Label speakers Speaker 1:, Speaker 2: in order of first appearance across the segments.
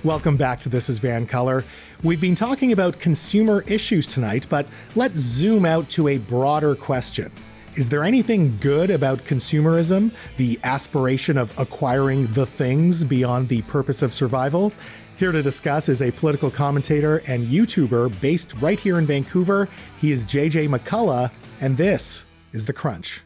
Speaker 1: Welcome back to This is VANCOLOUR. We've been talking about consumer issues tonight, but let's zoom out to a broader question. Is there anything good about consumerism, the aspiration of acquiring the things beyond the purpose of survival? Here to discuss is a political commentator and YouTuber based right here in Vancouver. He is McCullough, and this is The Crunch.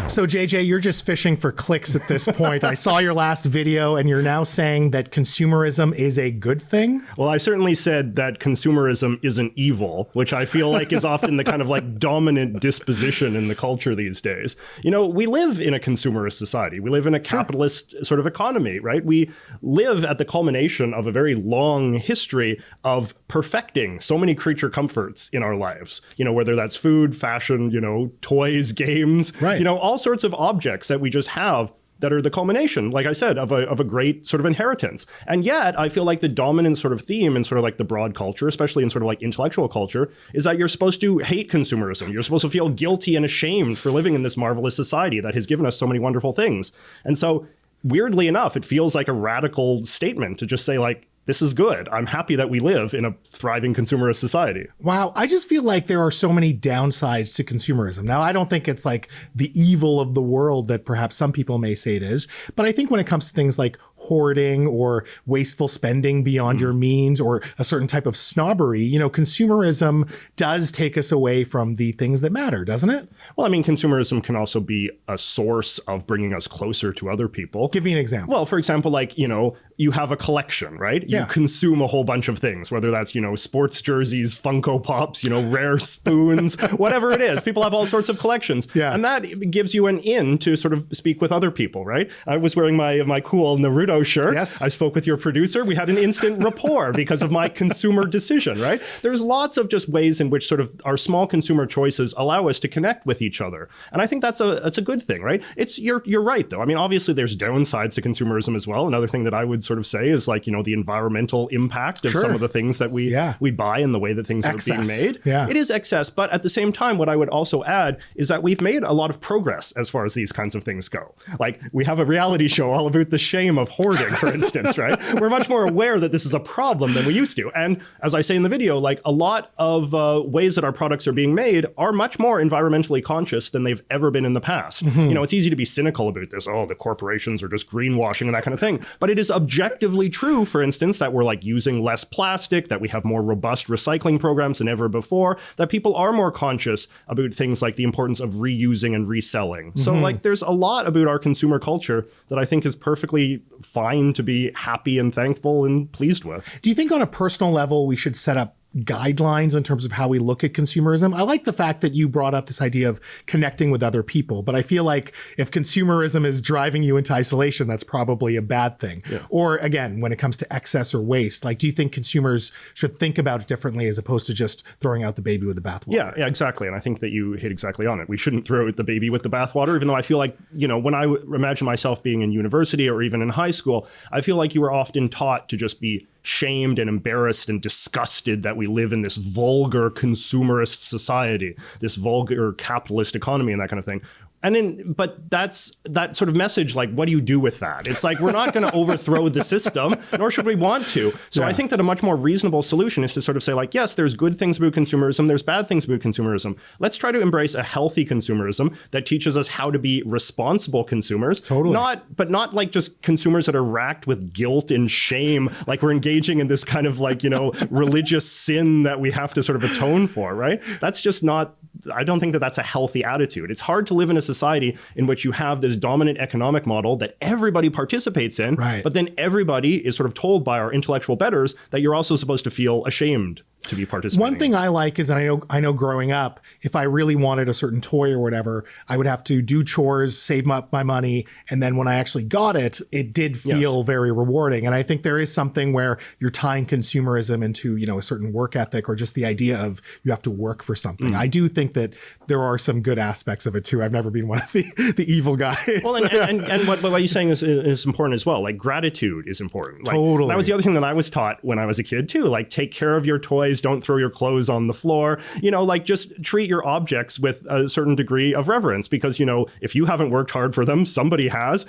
Speaker 1: So JJ, you're just fishing for clicks at this point. I saw your last video and you're now saying that consumerism is a good thing?
Speaker 2: Well, I certainly said that consumerism isn't evil, which I feel like is often the kind of like dominant disposition in the culture these days. You know, we live in a consumerist society. We live in a capitalist sort of economy, right? We live at the culmination of a very long history of perfecting so many creature comforts in our lives. You know, whether that's food, fashion, you know, toys, games, right. You know, all sorts of objects that we just have that are the culmination, like I said, of a great sort of inheritance. And yet I feel like the dominant sort of theme in sort of like the broad culture, especially in sort of like intellectual culture, is that you're supposed to hate consumerism. You're supposed to feel guilty and ashamed for living in this marvelous society that has given us so many wonderful things. And so weirdly enough, it feels like a radical statement to just say like, this is good. I'm happy that we live in a thriving consumerist society.
Speaker 1: Wow. I just feel like there are so many downsides to consumerism. Now, I don't think it's like the evil of the world that perhaps some people may say it is. But I think when it comes to things like hoarding or wasteful spending beyond your means or a certain type of snobbery, you know, consumerism does take us away from the things that matter, doesn't it?
Speaker 2: Well, I mean, consumerism can also be a source of bringing us closer to other people.
Speaker 1: Give me an example.
Speaker 2: Well, for example, like, you know, you have a collection, right? You consume a whole bunch of things, whether that's, you know, sports jerseys, Funko Pops, you know, rare spoons, whatever it is. People have all sorts of collections. Yeah. And that gives you an in to sort of speak with other people, right? I was wearing my cool Naruto shirt.
Speaker 1: Yes.
Speaker 2: I spoke with your producer. We had an instant rapport because of my consumer decision, right? There's lots of just ways in which sort of our small consumer choices allow us to connect with each other. And I think that's a good thing, right? You're right, though. I mean, obviously there's downsides to consumerism as well. Another thing that I would sort of say is like, you know, the environmental impact of some of the things that we buy and the way that things are being made. Yeah. It is excess. But at the same time, what I would also add is that we've made a lot of progress as far as these kinds of things go. Like we have a reality show all about the shame of hoarding, for instance, right? We're much more aware that this is a problem than we used to. And as I say in the video, like a lot of ways that our products are being made are much more environmentally conscious than they've ever been in the past. Mm-hmm. You know, it's easy to be cynical about this. Oh, the corporations are just greenwashing and that kind of thing. But it is objectively true, for instance, that we're like using less plastic, that we have more robust recycling programs than ever before, that people are more conscious about things like the importance of reusing and reselling. Mm-hmm. So like there's a lot about our consumer culture that I think is perfectly fine to be happy and thankful and pleased with.
Speaker 1: Do you think on a personal level we should set up guidelines in terms of how we look at consumerism? I like the fact that you brought up this idea of connecting with other people, but I feel like if consumerism is driving you into isolation, that's probably a bad thing. Yeah. Or again, when it comes to excess or waste, like, do you think consumers should think about it differently as opposed to just throwing out the baby with the bathwater?
Speaker 2: Yeah, exactly. And I think that you hit exactly on it. We shouldn't throw out the baby with the bathwater, even though I feel like, you know, when I imagine myself being in university or even in high school, I feel like you were often taught to just be shamed and embarrassed and disgusted that we live in this vulgar consumerist society, this vulgar capitalist economy and that kind of thing. And then, but that's that sort of message, like, what do you do with that? It's like, we're not going to overthrow the system, nor should we want to. So I think that a much more reasonable solution is to sort of say like, yes, there's good things about consumerism. There's bad things about consumerism. Let's try to embrace a healthy consumerism that teaches us how to be responsible consumers. Totally. But not like just consumers that are racked with guilt and shame. Like we're engaging in this kind of like, you know, religious sin that we have to sort of atone for, right? That's just not, I don't think that that's a healthy attitude. It's hard to live in a society in which you have this dominant economic model that everybody participates in, but then everybody is sort of told by our intellectual betters that you're also supposed to feel ashamed to be participating.
Speaker 1: One thing I like is, and I know growing up, if I really wanted a certain toy or whatever, I would have to do chores, save up my money, and then when I actually got it, it did feel very rewarding. And I think there is something where you're tying consumerism into, you know, a certain work ethic or just the idea of you have to work for something. I do think that there are some good aspects of it too. I've never been one of the evil guys.
Speaker 2: Well, and what you're saying is important as well. Like gratitude is important. Like,
Speaker 1: totally.
Speaker 2: That was the other thing that I was taught when I was a kid too. Like take care of your toys, toys, don't throw your clothes on the floor, like just treat your objects with a certain degree of reverence, because, if you haven't worked hard for them, somebody had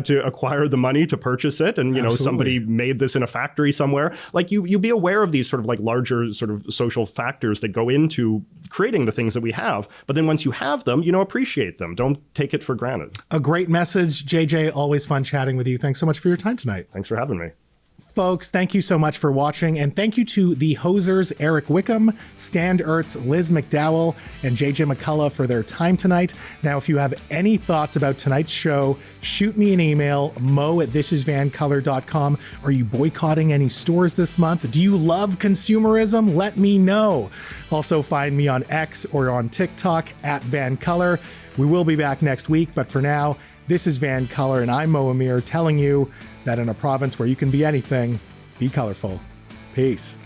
Speaker 2: to acquire the money to purchase it. And,
Speaker 1: Absolutely.
Speaker 2: somebody made this in a factory somewhere. Like you be aware of these sort of like larger sort of social factors that go into creating the things that we have. But then once you have them, appreciate them. Don't take it for granted.
Speaker 1: A great message. JJ, always fun chatting with you. Thanks so much for your time tonight.
Speaker 2: Thanks for having me.
Speaker 1: Folks, thank you so much for watching, and thank you to the Hosers, Eric Wickham, Stan Ertz, Liz McDowell, and JJ McCullough for their time tonight. Now, if you have any thoughts about tonight's show, shoot me an email, mo@thisisvancolour.com. Are you boycotting any stores this month? Do you love consumerism? Let me know. Also, find me on X or on TikTok @VanColor. We will be back next week, but for now, this is VANCOLOUR, and I'm Mo Amir telling you that in a province where you can be anything, be colorful. Peace.